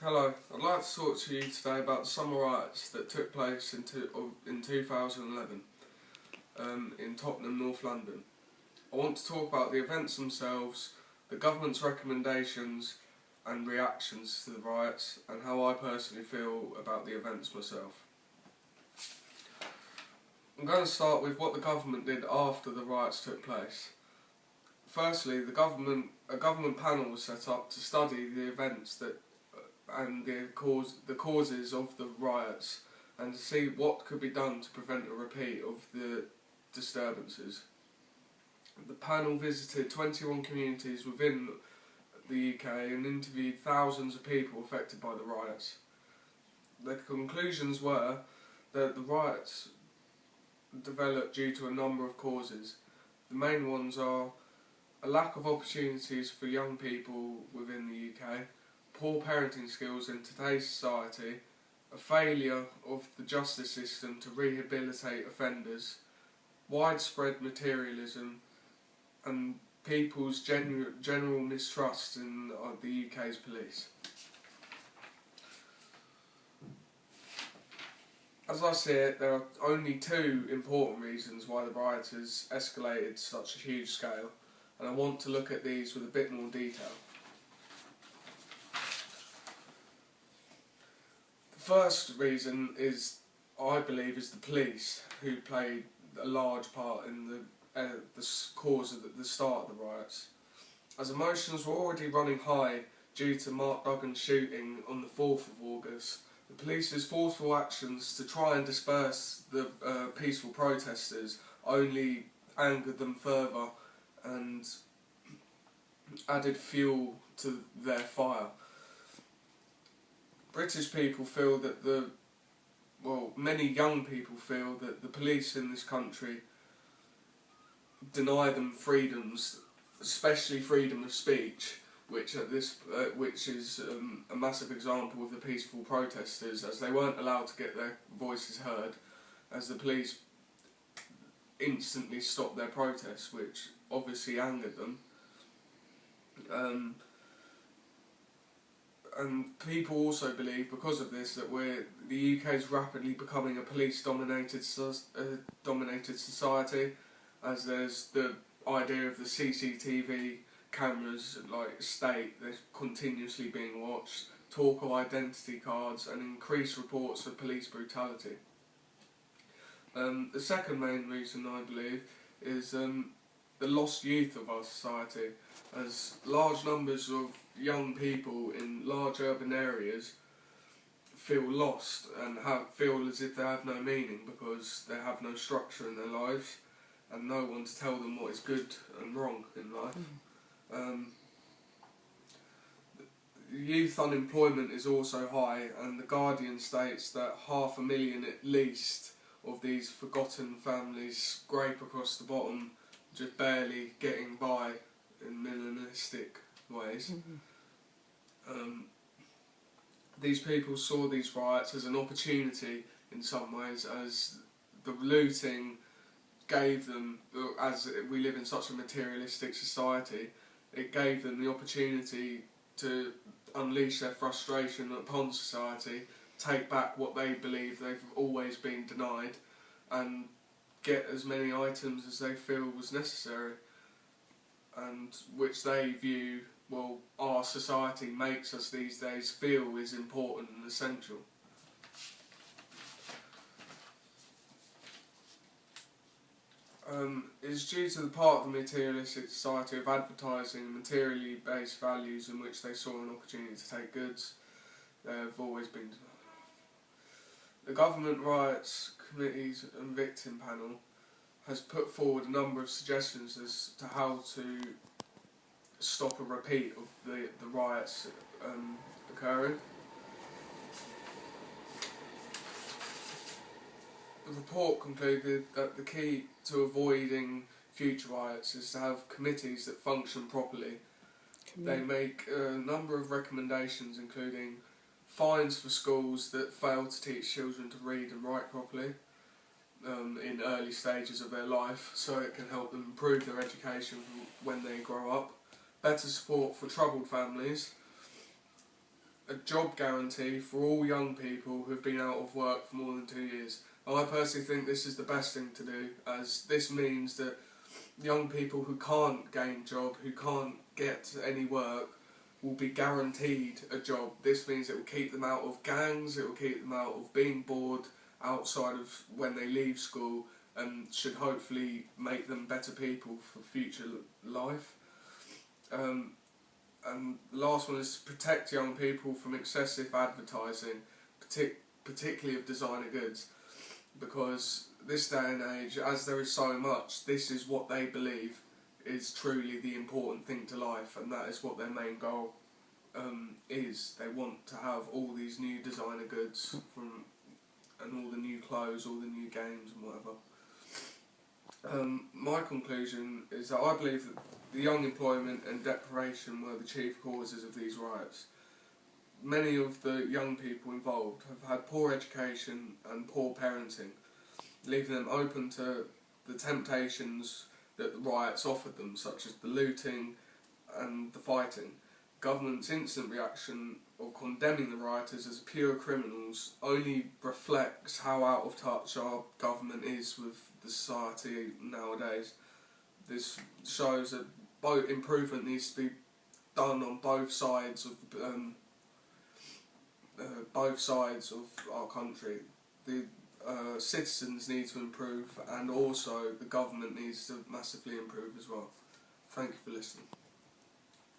Hello, I'd like to talk to you today about the summer riots that took place in 2011 in Tottenham, North London. I want to talk about the events themselves, the government's recommendations and reactions to the riots, and how I personally feel about the events myself. I'm going to start with what the government did after the riots took place. Firstly, a government panel was set up to study the events and the causes of the riots, and to see what could be done to prevent a repeat of the disturbances. The panel visited 21 communities within the UK and interviewed thousands of people affected by the riots. The conclusions were that the riots developed due to a number of causes. The main ones are a lack of opportunities for young people within the UK, poor parenting skills in today's society, a failure of the justice system to rehabilitate offenders, widespread materialism, and people's general mistrust in the UK's police. As I see it, there are only two important reasons why the rioters escalated to such a huge scale, and I want to look at these with a bit more detail. The first reason I believe, is the police, who played a large part in the cause of the start of the riots. As emotions were already running high due to Mark Duggan's shooting on the 4th of August, the police's forceful actions to try and disperse the peaceful protesters only angered them further and added fuel to their fire. British people feel that many young people feel that the police in this country deny them freedoms, especially freedom of speech, which is a massive example of the peaceful protesters, as they weren't allowed to get their voices heard, as the police instantly stopped their protests, which obviously angered them. And people also believe, because of this, that the UK is rapidly becoming a police-dominated society, as there's the idea of the CCTV cameras they're continuously being watched, talk of identity cards, and increased reports of police brutality. The second main reason, I believe, is the lost youth of our society, as large numbers of young people in large urban areas feel lost and feel as if they have no meaning because they have no structure in their lives and no one to tell them what is good and wrong in life. Youth unemployment is also high, and The Guardian states that 500,000 at least of these forgotten families scrape across the bottom, just barely getting by in minimalistic ways. These people saw these riots as an opportunity in some ways, as the looting gave them, as we live in such a materialistic society, it gave them the opportunity to unleash their frustration upon society, take back what they believe they've always been denied, and get as many items as they feel was necessary, and which they view, our society makes us these days feel is important and essential. It's due to the part of the materialistic society of advertising materially based values in which they saw an opportunity to take goods. They have always been denied. The Government Riots Committees and Victim Panel has put forward a number of suggestions as to how to stop a repeat of the riots occurring. The report concluded that the key to avoiding future riots is to have committees that function properly. They make a number of recommendations, including fines for schools that fail to teach children to read and write properly in early stages of their life, so it can help them improve their education when they grow up. Better support for troubled families, a job guarantee for all young people who have been out of work for more than 2 years. I personally think this is the best thing to do, as this means that young people who can't gain job, who can't get any work, will be guaranteed a job. This means it will keep them out of gangs, it will keep them out of being bored outside of when they leave school, and should hopefully make them better people for future life. And the last one is to protect young people from excessive advertising, particularly of designer goods, because this day and age, as there is so much, this is what they believe is truly the important thing to life, and that is what their main goal is. They want to have all these new designer goods and all the new clothes, all the new games and whatever. My conclusion is that I believe that the young employment and deprivation were the chief causes of these riots. Many of the young people involved have had poor education and poor parenting, leaving them open to the temptations that the riots offered them, such as the looting and the fighting. Government's instant reaction of condemning the rioters as pure criminals only reflects how out of touch our government is with the society nowadays. This shows that improvement needs to be done on both sides of our country. The citizens need to improve, and also the government needs to massively improve as well. Thank you for listening.